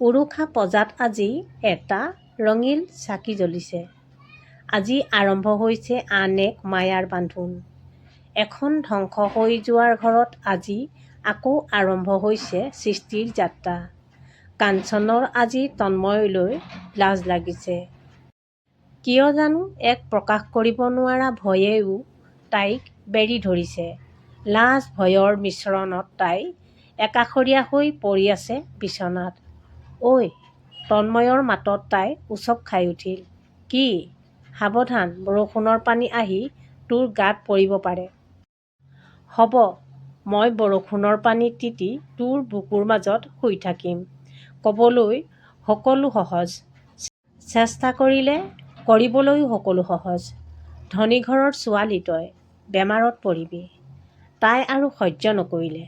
উৰুষা পজাত আজি এটা ৰঙীন চাকি জ্বলিছে। আজি আৰম্ভ হৈছে আন এক মায়াৰ বান্ধোন। এখন ধ্বংস হৈ যোৱাৰ ঘৰত আজি আকৌ আৰম্ভ হৈছে সৃষ্টিৰ যাত্ৰা। কাঞ্চনৰ আজি তন্ময়লৈ লাজ লাগিছে। কিয় জানো এক প্ৰকাশ কৰিব নোৱাৰা ভয়েও তাইক বেৰি ধৰিছে। লাজ ভয়ৰ মিশ্ৰণত তাই একাষৰীয়া হৈ পৰি আছে বিছনাত। ঐ তন্ময়ৰ মাতত তাই উচপ খাই উঠিল। কি? সাৱধান, বৰষুণৰ পানী আহি তোৰ গাত পৰিব পাৰে। হ'ব, মই বৰষুণৰ পানীত তিতি তোৰ বুকুৰ মাজত শুই থাকিম। ক'বলৈ সকলো সহজ, চেষ্টা কৰিলে কৰিবলৈও সকলো সহজ। ধনী ঘৰৰ ছোৱালী তই, বেমাৰত পৰিবি। তাই আৰু সহ্য নকৰিলে।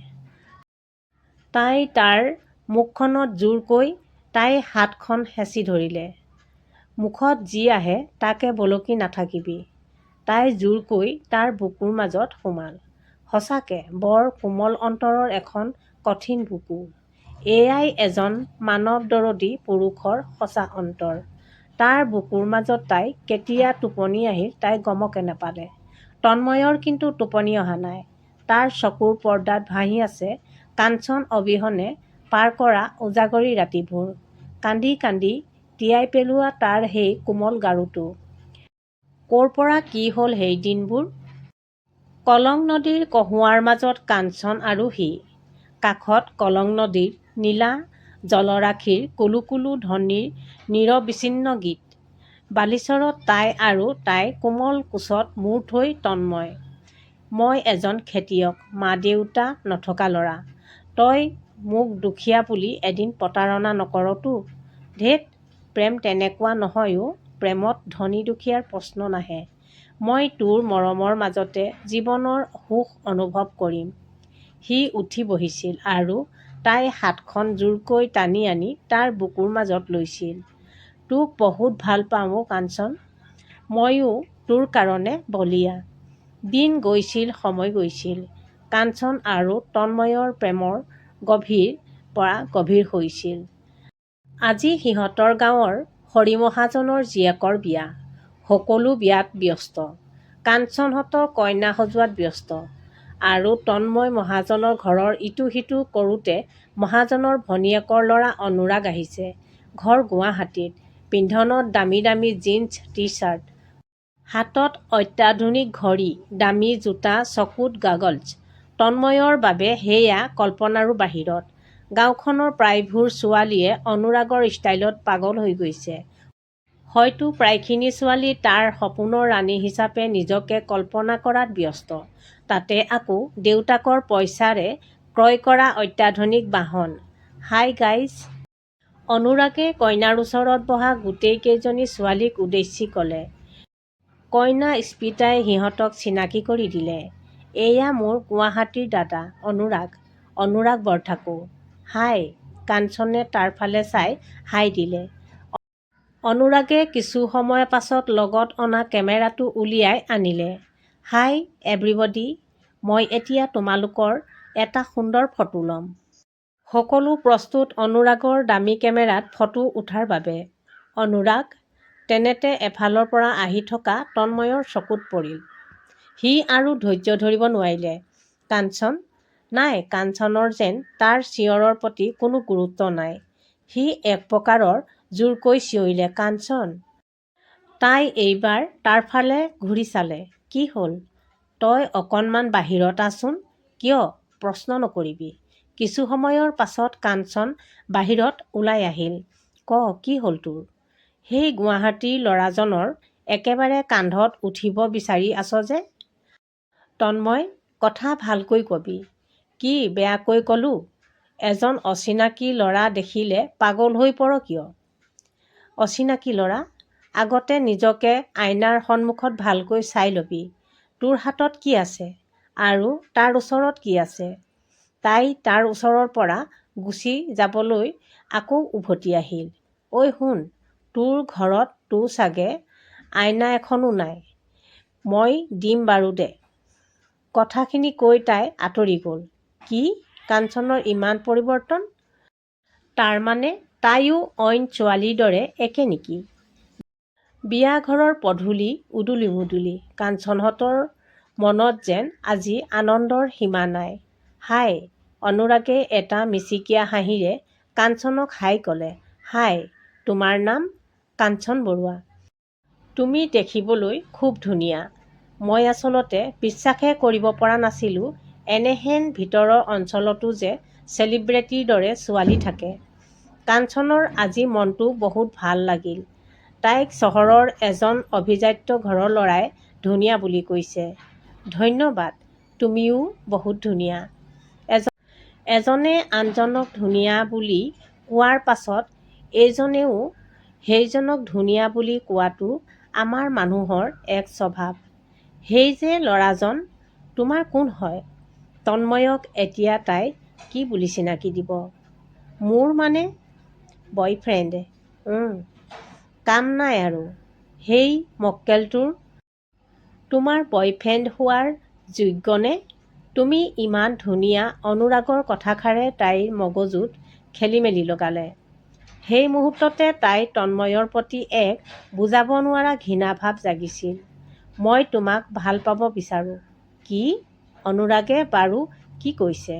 তাই তাৰ মুখখনত জোৰকৈ তাই হাতখন হেঁচি ধৰিলে। মুখত যি আহে তাকে বলকি নাথাকিবি। তাই জোৰকৈ তাৰ বুকুৰ মাজত সোমাল। সঁচাকে বৰ কোমল অন্তৰৰ এখন কঠিন বুকু। এয়াই এজন মানৱ দৰদী পুৰুষৰ সঁচা অন্তৰ। তাৰ বুকুৰ মাজত তাই কেতিয়া টোপনি আহিল তাই গমকে নেপালে। তন্ময়ৰ কিন্তু টোপনি অহা নাই। তাৰ চকুৰ পৰ্দাত ভাহি আছে কাঞ্চন অবিহনে পাৰ কৰা উজাগৰি ৰাতিবোৰ। কান্দি কান্দি তিয়াই পেলোৱা তাৰ সেই কোমল গাৰুটো। ক'ৰ পৰা কি হ'ল সেই দিনবোৰ? কলং নদীৰ কহুৱাৰ মাজত কাঞ্চন আৰু সি। কাষত কলং নদীৰ নীলা জলৰাশিৰ কুলু কুলু ধ্বনিৰ নিৰবিচ্ছিন্ন গীত। বালিচৰত তাই আৰু তাই কোমল কোচত মূৰ থৈ তন্ময়। মই এজন খেতিয়ক, মা-দেউতা নথকা ল'ৰা। তই মোক দুখীয়া বুলি এদিন প্ৰতাৰণা নকৰতো? ধেৎ, প্ৰেম তেনেকুৱা নহয় অ'। প্ৰেমত ধনী দুখীয়াৰ প্ৰশ্ন নাহে। মই তোৰ মৰমৰ মাজতে জীৱনৰ সুখ অনুভৱ কৰিম। সি উঠি বহিছিল আৰু তাই হাতখন জোৰকৈ টানি আনি তাৰ বুকুৰ মাজত লৈছিল। তোক বহুত ভাল পাওঁ অ' কাঞ্চন। মইও তোৰ কাৰণে বলিয়া। দিন গৈছিল, সময় গৈছিল। কাঞ্চন আৰু তন্ময়ৰ প্ৰেমৰ গভীৰ পৰা গভীৰ হৈছিল। আজি সিহঁতৰ গাঁৱৰ হৰি মহাজনৰ জীয়েকৰ বিয়া। সকলো বিয়াত ব্যস্ত। কাঞ্চনহঁত কইনা সজোৱাত ব্যস্ত। আৰু তন্ময় মহাজনৰ ঘৰৰ ইটো সিটো কৰোঁতে মহাজনৰ ভনীয়েকৰ ল'ৰা অনুৰাগ আহিছে। ঘৰ গুৱাহাটীত। পিন্ধনত দামী দামী জিন্স টি-চাৰ্ট। হাতত অত্যাধুনিক ঘড়ী, দামী জোতা, চকুত গগলছ। তন্ময়ৰ বাবে সেয়া কল্পনাৰো বাহিৰত। গাঁওখনৰ প্ৰায়বোৰ ছোৱালীয়ে অনুৰাগৰ ষ্টাইলত পাগল হৈ গৈছে। হয়তো প্ৰায়খিনি ছোৱালী তাৰ সপোনৰ ৰাণী হিচাপে নিজকে কল্পনা কৰাত ব্যস্ত। তাতে আকৌ দেউতাকৰ পইচাৰে ক্ৰয় কৰা অত্যাধুনিক বাহন। Hi guys. অনুৰাগে কইনাৰ ওচৰত বহা গোটেই কেইজনী ছোৱালীক উদ্দেশ্যি ক'লে। কইনা স্মিতাই সিহঁতক চিনাকি কৰি দিলে। এয়া মোৰ গুৱাহাটীৰ দাদা, অনুৰাগ। অনুৰাগ বৰঠাকুৰ। হাই। কাঞ্চনে তাৰ ফালে চাই হাই দিলে। অনুৰাগে কিছু সময় পাছত লগত অনা কেমেৰাটো উলিয়াই আনিলে। হাই এভৰিবডি। মই এতিয়া তোমালোকৰ এটা সুন্দৰ ফটো ল'ম। সকলো প্ৰস্তুত অনুৰাগৰ দামী কেমেৰাত ফটো উঠাৰ বাবে। অনুৰাগ। তেনেতে এফালৰ পৰা আহি থকা তন্ময়ৰ চকুত পৰিল। সি আৰু ধৈৰ্য ধৰিব নোৱাৰিলে। কাঞ্চন? নাই, কাঞ্চনৰ যেন তাৰ চিঞৰৰ প্ৰতি কোনো গুৰুত্ব নাই। সি এক প্ৰকাৰৰ জোৰকৈ চিঞৰিলে, কাঞ্চন! তাই এইবাৰ তাৰ ফালে ঘূৰি চালে। কি হ'ল? তই অকণমান বাহিৰত আহচোন। কিয়? প্ৰশ্ন নকৰিবি। কিছু সময়ৰ পাছত কাঞ্চন বাহিৰত ওলাই আহিল। ক, কি হ'ল তোৰ? সেই গুৱাহাটীৰ ল'ৰাজনৰ একেবাৰে কান্ধত উঠিব বিচাৰি আছ যে? তন্ময়। কথা ভালকৈ কবি। কি বেয়াকৈ ক'লো? এজন অচিনাকি ল'ৰা দেখিলে পাগল হৈ পৰ কিয়? অচিনাকি ল'ৰা? আগতে নিজকে আইনাৰ সন্মুখত ভালকৈ চাই ল'বি। তোৰ হাতত কি আছে? আৰু তাৰ ওচৰত কি আছে? তাই তাৰ ওচৰৰ পৰা গুচি যাবলৈ আকৌ উভতি আহিল। ঐ শুন, তোৰ ঘৰততো চাগে আইনা এখনো নাই। মই দিম বাৰু দে। কথাখিনি কৈ তাই আঁতৰি গ'ল। কি? কাঞ্চনৰ ইমান পৰিৱৰ্তন? তাৰ মানে? তাইও অইন ছোৱালীৰ দৰে একে নেকি? বিয়া ঘৰৰ পধূলি উদুলি মুদুলি। কাঞ্চনহঁতৰ মনত যেন আজি আনন্দৰ সীমা নাই। হাই। অনুৰাগে এটা মিচিকীয়া হাঁহিৰে কাঞ্চনক হাই ক'লে। হাই, তোমাৰ নাম? কাঞ্চন বৰুৱা। তুমি দেখিবলৈ খুব ধুনীয়া। মই আচলতে বিশ্বাসে কৰিব পৰা নাছিলোঁ এনেহেন ভিতৰৰ অঞ্চলতো যে চেলিব্ৰিটিৰ দৰে ছোৱালী থাকে। কাঞ্চনৰ আজি মনটো বহুত ভাল লাগিল। তাইক চহৰৰ এজন অভিজাত ঘৰৰ ল'ৰাই ধুনীয়া বুলি কৈছে। ধন্যবাদ, তুমিও বহুত ধুনীয়া। এজনে আনজনক ধুনীয়া বুলি কোৱাৰ পাছত এইজনেও সেইজনক ধুনীয়া বুলি কোৱাটো আমাৰ মানুহৰ এক স্বভাৱ। সেই যে ল'ৰাজন তোমাৰ কোন হয়? তন্ময়ক এতিয়া তাই কি বুলি চিনাকি দিব? মোৰ মানে বয়ফ্ৰেণ্ড। কাম নাই আৰু। সেই মক্কেলটোৰ তোমাৰ বয়ফ্ৰেণ্ড হোৱাৰ যোগ্যনে? তুমি ইমান ধুনীয়া। অনুৰাগৰ কথাষাৰে তাইৰ মগজুত খেলিমেলি লগালে। সেই মুহূৰ্ততে তাইৰ তন্ময়ৰ প্ৰতি এক বুজাব নোৱাৰা ঘৃণাভাৱ জাগিছিল। মই তোমাক ভাল পাব বিচাৰোঁ। কি? অনুৰাগে বাৰু কি কৈছে?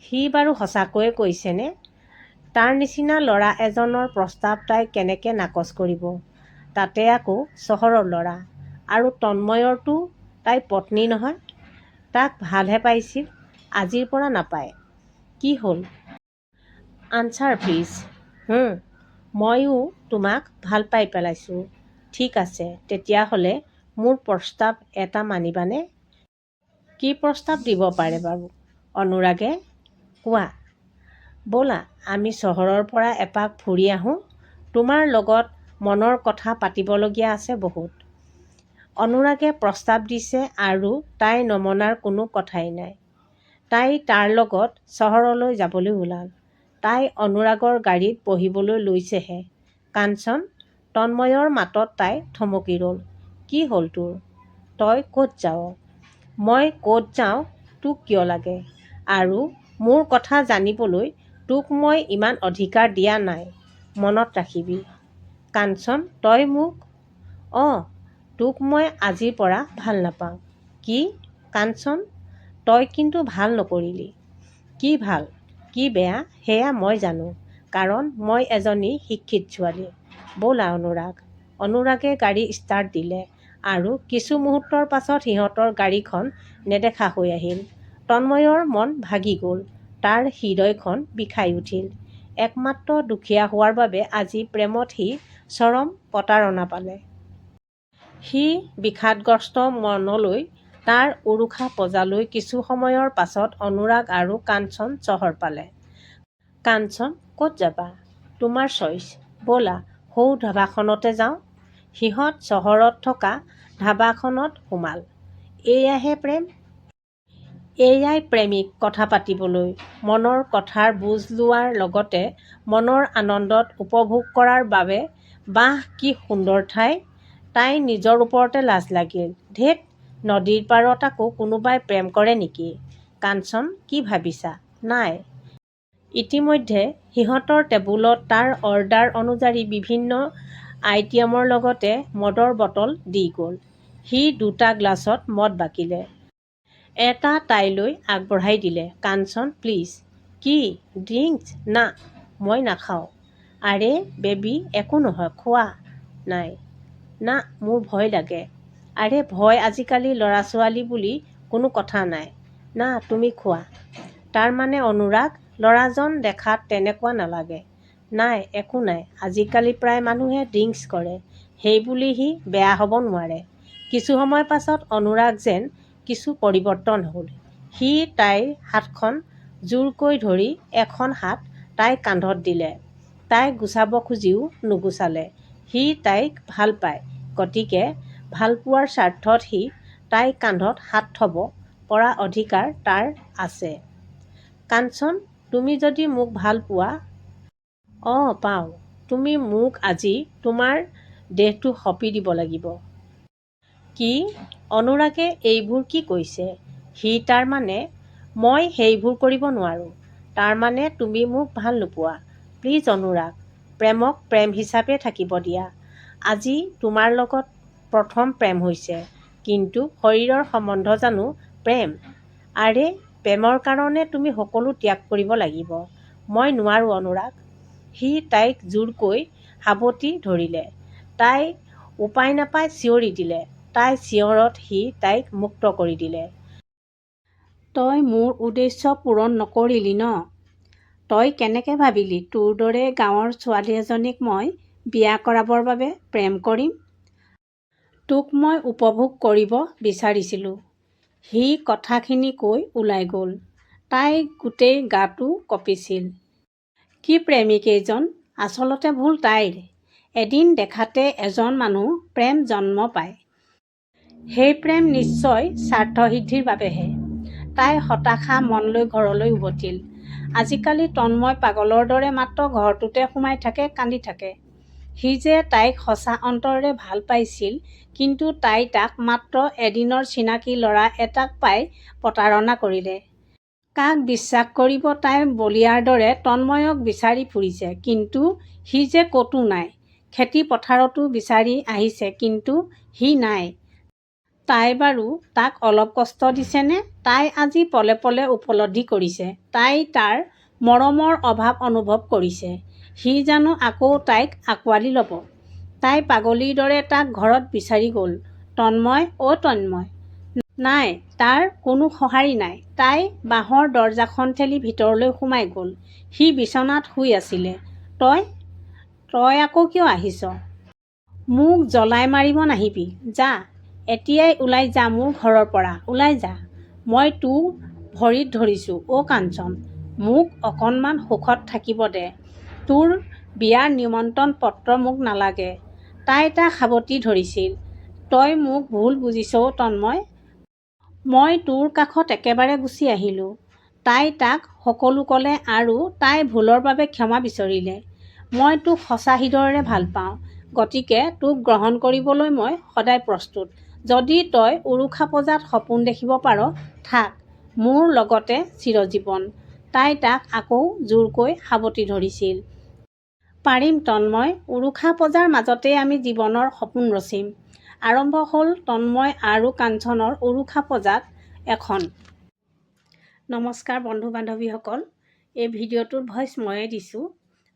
সি বাৰু সঁচাকৈয়ে কৈছেনে? তাৰ নিচিনা ল'ৰা এজনৰ প্ৰস্তাৱ তাই কেনেকৈ নাকচ কৰিব? তাতে আকৌ চহৰৰ ল'ৰা। আৰু তন্ময়ৰতো তাই পত্নী নহয়। তাক ভালহে পাইছিল, আজিৰ পৰা নাপায়। কি হ'ল? Answer please. মইও তোমাক ভাল পাই পেলাইছোঁ। ঠিক আছে, তেতিয়াহ'লে মোৰ প্ৰস্তাৱ এটা মানিবানে? কি প্ৰস্তাৱ দিব পাৰে বাৰু? অনুৰাগে কোৱা। ব'লা আমি চহৰৰ পৰা এপাক ফুৰি আহোঁ। তোমাৰ লগত মনৰ কথা পাতিবলগীয়া আছে বহুত। অনুৰাগে প্ৰস্তাৱ দিছে আৰু তাই নমনাৰ কোনো কথাই নাই। তাই তাৰ লগত চহৰলৈ যাবলৈ ওলাল। তাই অনুৰাগৰ গাড়ীত বহিবলৈ লৈছেহে। কাঞ্চন। তন্ময়ৰ মাতত তাই থমকি ৰ'ল। কি হ'ল তোৰ? তই ক'ত যাৱ? মই ক'ত যাওঁ তোক কিয় লাগে? আৰু মোৰ কথা জানিবলৈ তোক মই ইমান অধিকাৰ দিয়া নাই। মনত ৰাখিবি। কাঞ্চন তই মোক তোক মই আজিৰ পৰা ভাল নাপাওঁ। কি? কাঞ্চন তই কিন্তু ভাল নকৰিলি। কি ভাল কি বেয়া সেয়া মই জানো, কাৰণ মই এজনী শিক্ষিত ছোৱালী। ব'লা অনুৰাগ। অনুৰাগে গাড়ী ষ্টাৰ্ট দিলে আৰু কিছু মুহূৰ্তৰ পাছত সিহঁতৰ গাড়ীখন নেদেখা হৈ আহিল। তন্ময়ৰ মন ভাগি গ'ল। তাৰ হৃদয়খন বিষাই উঠিল। একমাত্ৰ দুখীয়া হোৱাৰ বাবে আজি প্ৰেমত সি চৰম প্ৰতাৰণা পালে। সি বিষাদগ্ৰস্ত মনলৈ তাৰ উৰুষা পঁজালৈ। কিছু সময়ৰ পাছত অনুৰাগ আৰু কাঞ্চন চহৰ পালে। কাঞ্চন ক'ত যাবা? তোমাৰ চইচ। ব'লা সৌ ধাবাখনতে যাওঁ। সিহঁত চহৰত থকা ধাবাখনত সোমাল। এয়াহে প্ৰেম? এয়াই প্ৰেমিক কথা পাতিবলৈ, মনৰ কথাৰ বুজ লোৱাৰ লগতে মনৰ আনন্দত উপভোগ কৰাৰ বাবে। বাহ কি সুন্দৰ ঠাই। তাইৰ নিজৰ ওপৰতে লাজ লাগিল। ধেৎ, নদীৰ পাৰত আকৌ কোনোবাই প্ৰেম কৰে নেকি? কাঞ্চন কি ভাবিছা? নাই। ইতিমধ্যে সিহঁতৰ টেবুলত তাৰ অৰ্ডাৰ অনুযায়ী বিভিন্ন আইটেমৰ লগতে মদৰ বটল দি গ'ল। সি দুটা গ্লাছত মদ বাকিলে। এটা তাইলৈ আগবঢ়াই দিলে। কাঞ্চন প্লিজ। কি? ড্ৰিংকছ? না, মই নাখাওঁ। আৰে বেবী একো নহয়, খোৱা। নাই। না, মোৰ ভয় লাগে। আৰে ভয় আজিকালি ল'ৰা-ছোৱালী বুলি কোনো কথা নাই। না, তুমি খোৱা। তাৰমানে অনুৰাগ ল'ৰাজন দেখাত তেনেকুৱা নালাগে। নাই, একো নাই। আজিকালি প্ৰায় মানুহে ড্ৰিংকছ কৰে, সেইবুলি সি বেয়া হ'ব নোৱাৰে। কিছু সময় পাছত অনুৰাগ যেন কিছু পৰিৱৰ্তন হ'ল। সি তাইৰ হাতখন জোৰকৈ ধৰি এখন হাত তাইৰ কান্ধত দিলে। তাই গুচাব খুজিও নুগুচালে। সি তাইক ভাল পায়, গতিকে ভালপোৱাৰ স্বাৰ্থত সি তাইৰ কান্ধত হাত থ'ব পৰা অধিকাৰ তাৰ আছে। কাঞ্চন তুমি যদি মোক ভাল পোৱা। পাওঁ। তুমি মোক আজি তোমাৰ দেহটো সঁপি দিব লাগিব। কি? অনুৰাগে এইবোৰ কি কৈছে? সি তাৰমানে মই সেইবোৰ কৰিব নোৱাৰোঁ। তাৰমানে তুমি মোক ভাল নোপোৱা? প্লিজ অনুৰাগ, প্ৰেমক প্ৰেম হিচাপে থাকিব দিয়া। আজি তোমাৰ লগত প্ৰথম প্ৰেম হৈছে, কিন্তু শৰীৰৰ সম্বন্ধ জানো প্ৰেম? আৰে, প্ৰেমৰ কাৰণে তুমি সকলো ত্যাগ কৰিব লাগিব। মই নোৱাৰোঁ অনুৰাগ। সি তাইক জোৰকৈ সাৱটি ধৰিলে। তাই উপায় নাপাই চিঞৰি দিলে। তাই চিঞৰত সি তাইক মুক্ত কৰি দিলে। তই মোৰ উদ্দেশ্য পূৰণ নকৰিলি ন? তই কেনেকৈ ভাবিলি তোৰ দৰে গাঁৱৰ ছোৱালী এজনীক মই বিয়া কৰাবৰ বাবে প্ৰেম কৰিম? তোক মই উপভোগ কৰিব বিচাৰিছিলোঁ। সি কথাখিনি কৈ ওলাই গ'ল। তাই গোটেই গাটো কঁপিছিল। কি প্ৰেমিক এইজন! আচলতে ভুল তাইৰ। এদিন দেখাতে এজন মানুহ প্ৰেম জন্ম পায়। সেই প্ৰেম নিশ্চয় স্বাৰ্থসিদ্ধিৰ বাবেহে। তাই হতাশা মন লৈ ঘৰলৈ উভতিল। আজিকালি তন্ময় পাগলৰ দৰে মাত্ৰ ঘৰটোতে সোমাই থাকে, কান্দি থাকে। সি যে তাইক সঁচা অন্তৰেৰে ভাল পাইছিল, কিন্তু তাই তাক মাত্ৰ এদিনৰ চিনাকি ল'ৰা এটাক পাই প্ৰতাৰণা কৰিলে। কাক বিশ্বাস কৰিব তাই বলিয়াৰ দৰে তন্ময়ক বিচাৰি ফুৰিছে, কিন্তু সি যে ক'তো নাই। খেতি পথাৰতো বিচাৰি আহিছে, কিন্তু সি নাই। তাই বাৰু তাক অলপ কষ্ট দিছেনে? তাই আজি পলে পলে উপলব্ধি কৰিছে। তাই তাৰ মৰমৰ অভাৱ অনুভৱ কৰিছে। সি জানো আকৌ তাইক আঁকোৱালি ল'ব? তাই পাগলীৰ দৰে তাক ঘৰত বিচাৰি গ'ল। তন্ময়, অ' তন্ময়! নাই, তাৰ কোনো সঁহাৰি নাই। তাই বাঁহৰ দৰজাখন ঠেলি ভিতৰলৈ সোমাই গ'ল। সি বিচনাত শুই আছিলে। তই আকৌ কিয় আহিছ? মোক জ্বলাই মাৰিব নাহিবি। যা, এতিয়াই ওলাই যা মোৰ ঘৰৰ পৰা, ওলাই যা। মই তোৰ ভৰিত ধৰিছোঁ অ' কাঞ্চন! মোক অকণমান সুখত থাকিব দে। তোৰ বিয়াৰ নিমন্ত্ৰণ পত্ৰ মোক নালাগে। তাই তাক সাৱটি ধৰিছিল। তই মোক ভুল বুজিছ অ' তন্ময়। মই তোৰ কাষত একেবাৰে গুচি আহিলোঁ। তাই তাক সকলো ক'লে আৰু তাই ভুলৰ বাবে ক্ষমা বিচৰিলে। মই তোক সঁচা হৃদয়েৰে ভাল পাওঁ, গতিকে তোক গ্ৰহণ কৰিবলৈ মই সদায় প্ৰস্তুত। যদি তই উৰুষা পূজাত সপোন দেখিব পাৰ, থাক মোৰ লগতে চিৰজীৱন। তাই তাক আকৌ জোৰকৈ সাৱটি ধৰিছিল। পাৰিম তন্ময়, উৰুষা পূজাৰ মাজতেই আমি জীৱনৰ সপোন ৰচিম। আৰম্ভ হ'ল তন্ময় আৰু কাঞ্চনৰ উৰুষা পূজাত এখন। নমস্কাৰ বন্ধু বান্ধৱীসকল, এই ভিডিঅ'টোৰ ভইচ ময়ে দিছোঁ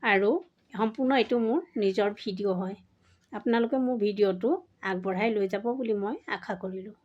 আৰু সম্পূৰ্ণ এইটো মোৰ নিজৰ ভিডিঅ' হয়। আপোনালোকে মোৰ ভিডিঅ'টো আগবঢ়াই লৈ যাব বুলি মই আশা কৰিলোঁ।